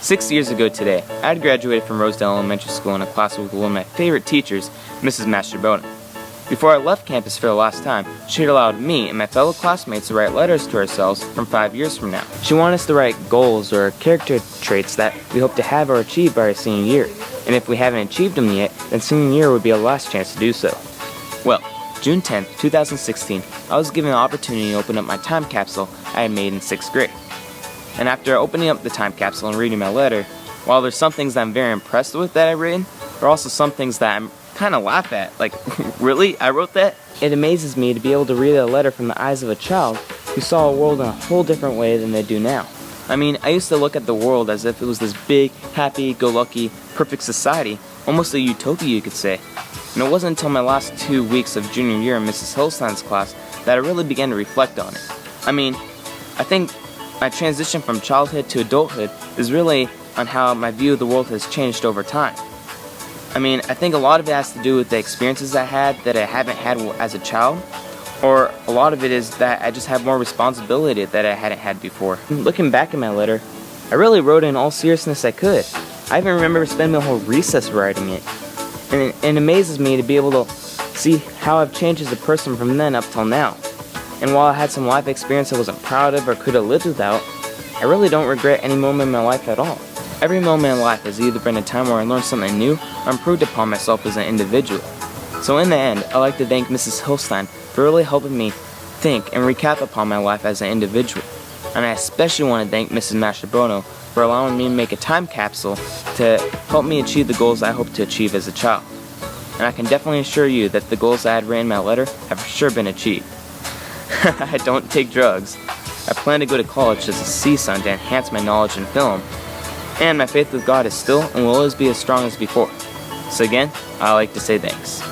6 years ago today, I had graduated from Rosedale Elementary School in a class with one of my favorite teachers, Mrs. Mastrobona. Before I left campus for the last time, she had allowed me and my fellow classmates to write letters to ourselves from 5 years from now. She wanted us to write goals or character traits that we hope to have or achieve by our senior year, and if we haven't achieved them yet, then senior year would be our last chance to do so. Well, June 10th, 2016, I was given the opportunity to open up my time capsule I had made in 6th grade. And after opening up the time capsule and reading my letter, while there's some things that I'm very impressed with that I've written, there are also some things that I'm kind of laugh at. Like, really? I wrote that? It amazes me to be able to read a letter from the eyes of a child who saw a world in a whole different way than they do now. I mean, I used to look at the world as if it was this big, happy-go-lucky, perfect society, almost a utopia you could say. And it wasn't until my last 2 weeks of junior year in Mrs. Hillstein's class that I really began to reflect on it. I mean, I think my transition from childhood to adulthood is really on how my view of the world has changed over time. I mean, I think a lot of it has to do with the experiences I had that I haven't had as a child, or a lot of it is that I just have more responsibility that I hadn't had before. Looking back at my letter, I really wrote it in all seriousness I could. I even remember spending the whole recess writing it. And it amazes me to be able to see how I've changed as a person from then up till now. And while I had some life experience I wasn't proud of or could have lived without, I really don't regret any moment in my life at all. Every moment in life has either been a time where I learned something new or improved upon myself as an individual. So in the end, I'd like to thank Mrs. Hillstein for really helping me think and recap upon my life as an individual. And I especially want to thank Mrs. Mastrobono for allowing me to make a time capsule to help me achieve the goals I hope to achieve as a child. And I can definitely assure you that the goals I had written in my letter have for sure been achieved. I don't take drugs. I plan to go to college as a CSUN to enhance my knowledge in film. And my faith with God is still and will always be as strong as before. So again, I'd like to say thanks.